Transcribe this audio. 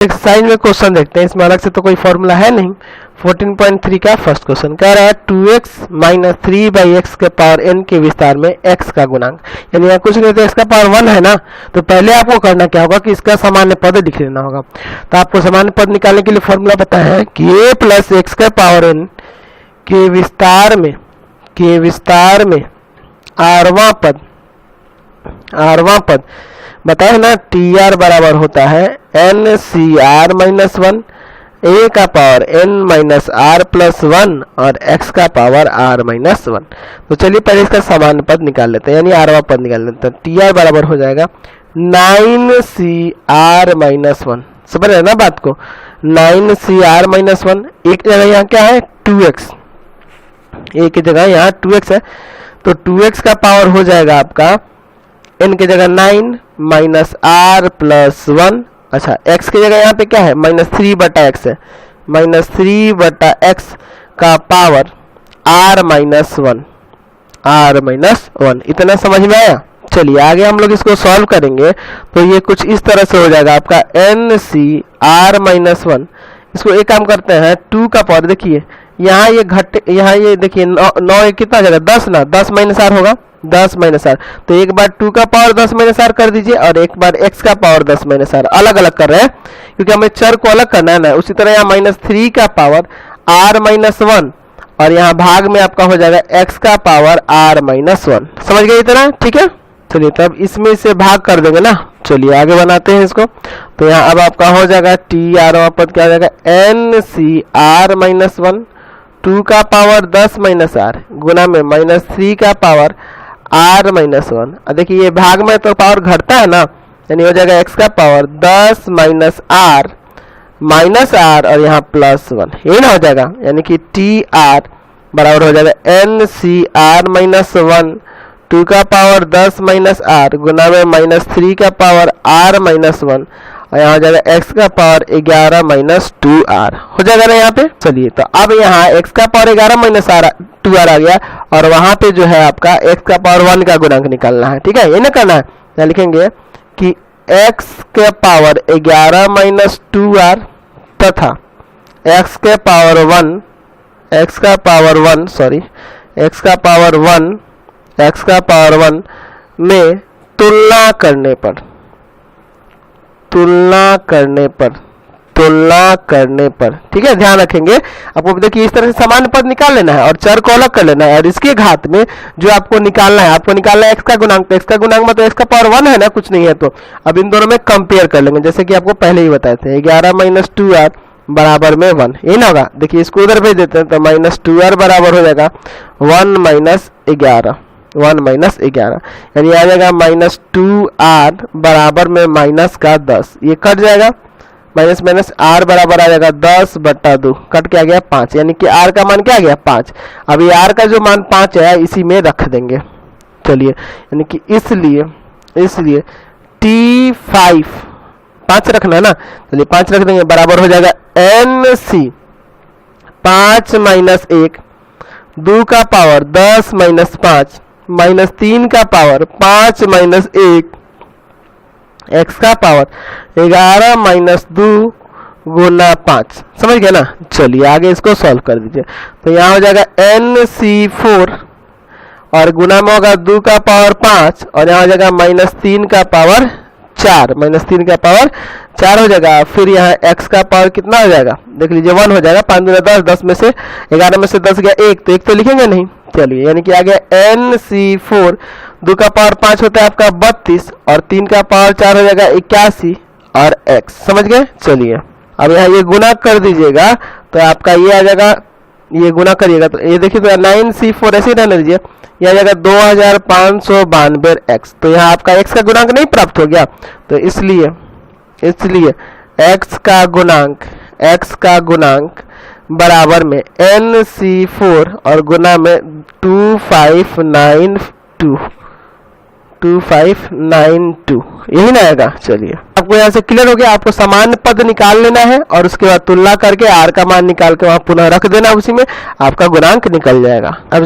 Exercise में question देखते हैं, इसमें अलग से तो कोई फॉर्मूला है नहीं। 14.3 का फर्स्ट क्वेश्चन कह रहा है 2x माइनस 3/x के पावर n के विस्तार में x का गुणांक, यानी यहाँ कुछ नहीं तो x का पावर 1 है ना, तो पहले आपको करना क्या होगा कि इसका सामान्य पद लिख लेना होगा। तो आपको सामान्य पद निकालने के लिए फॉर्मूला पता है कि a प्लस एक्स का पावर n के विस्तार में आरवां पद बताए ना, TR बराबर होता है NCR माइनस 1, A का power n minus R plus 1 और x का पावर R माइनस 1। तो चलिए पहले इसका सामान्य पद निकाल लेते हैं, यानी आरवां पद निकाल लेते हैं। TR बराबर हो जाएगा 9CR माइनस 1। समझ रहे ना बात को, 9CR माइनस 1। एक जगह यहाँ क्या है 2x, एक की जगह यहाँ 2x है, तो 2x का पावर हो जाएगा आपका n की जगह 9 माइनस R प्लस 1। अच्छा x की जगह यहाँ पे क्या है -3/x है, -3/x का पावर R माइनस 1। इतना समझ में आया। चलिए आगे हम लोग इसको सॉल्व करेंगे, तो ये कुछ इस तरह से हो जाएगा आपका NCR माइनस 1। इसको एक काम करते हैं 2 का पावर, देखिए यहाँ ये देखिए 9 कितना जगह 10 ना, 10 माइनस R होगा, 10 माइनस R। तो एक बार 2 का पावर 10 माइनस R कर दीजिए और एक बार x का पावर 10 माइनस R। अलग अलग कर रहे हैं क्योंकि हमें चर को अलग करना है ना। उसी तरह यहाँ -3 का पावर R माइनस 1 और यहाँ भाग में आपका हो जाएगा x का पावर R माइनस 1। समझ गए इतना, ठीक है। चलिए तब इसमें से भाग कर देंगे ना। चलिए आगे बनाते हैं इसको। तो यहाँ अब आपका हो जाएगा TR पद क्या हो जाएगा NCR माइनस 1, 2 का पावर 10 माइनस R गुना में -3 का पावर R माइनस 1। देखिए ये भाग में तो पावर घटता है ना, यानी हो जाएगा x का पावर 10 माइनस R और यहाँ प्लस 1, ये ना हो जाएगा, यानी कि TR बराबर हो जाएगा NCR माइनस 1, 2 का पावर 10 माइनस R गुना में -3 का पावर R माइनस 1 और यहाँ हो जाएगा x का पावर 11 माइनस 2R हो जाएगा ना यहाँ पे। चलिए तो अब यहाँ x का पावर 11 माइनस 2R आ गया और वहाँ पे जो है आपका x का पावर 1 का गुणांक निकालना है, ठीक है। ये ना करना है, यहाँ लिखेंगे कि x के पावर 11 माइनस 2R तथा x का पावर 1 में तुलना करने पर, ठीक है, ध्यान रखेंगे। आपको देखिए इस तरह से सामान्य पद निकाल लेना है और चर को अलग कर लेना है और इसके घात में जो आपको निकालना है x का गुणांक। तो x का गुणांक में तो x का पावर 1 है ना, कुछ नहीं है। तो अब इन दोनों में कंपेयर कर लेंगे, जैसे कि आपको पहले ही बताए थे 11 माइनस 2R बराबर में 1, ये ना होगा। देखिए इसको उधर भेज देते हैं, तो -2R बराबर हो जाएगा 1 माइनस 11, यानी आ जाएगा -2R बराबर में माइनस का 10, ये कट जाएगा, माइनस R बराबर आ जाएगा 10/2, कट के आ गया 5, यानी कि R का मान क्या आ गया 5। अब ये R का जो मान 5 है इसी में रख देंगे। चलिए यानी कि इसलिए T5 5 रखना है ना, चलिए 5 रख देंगे, बराबर हो जाएगा NC 5 माइनस 1, 2 का पावर 10 माइनस 5 माइनस 3 का पावर 5 माइनस 1, x का पावर 11 माइनस 2 गुना 5। समझ गए ना। चलिए आगे इसको सॉल्व कर दीजिए। तो यहाँ हो जाएगा NC4 और गुना में होगा 2 का पावर 5 और यहाँ हो जाएगा -3 का पावर 4, हो जाएगा। फिर यहाँ x का पावर कितना हो जाएगा, देख लीजिए 1 हो जाएगा, 5 दूना 10, 10 में से 11 में से 10 गया 1, तो 1 तो लिखेंगे नहीं। चलिए यानी कि आ गया NC4, 2 का पावर 5 होता है आपका 32 और 3 का पावर 4 हो जाएगा 81 और x। समझ गए। चलिए अब यहाँ ये गुना कर दीजिएगा तो आपका ये आ जाएगा, ये गुना करिएगा तो ये देखिए तो 9C4 ऐसे ही रहने दीजिए, ये आ जाएगा 2592x। तो यहाँ आपका x का गुणांक नहीं प्राप्त हो गया, तो इसलिए x का गुणांक बराबर में NC4 और गुना में 2592, यही ना आएगा। चलिए आपको यहाँ से क्लियर हो गया। आपको सामान्य पद निकाल लेना है और उसके बाद तुलना करके R का मान निकाल के वहां पुनः रख देना, उसी में आपका गुणांक निकल जाएगा। अब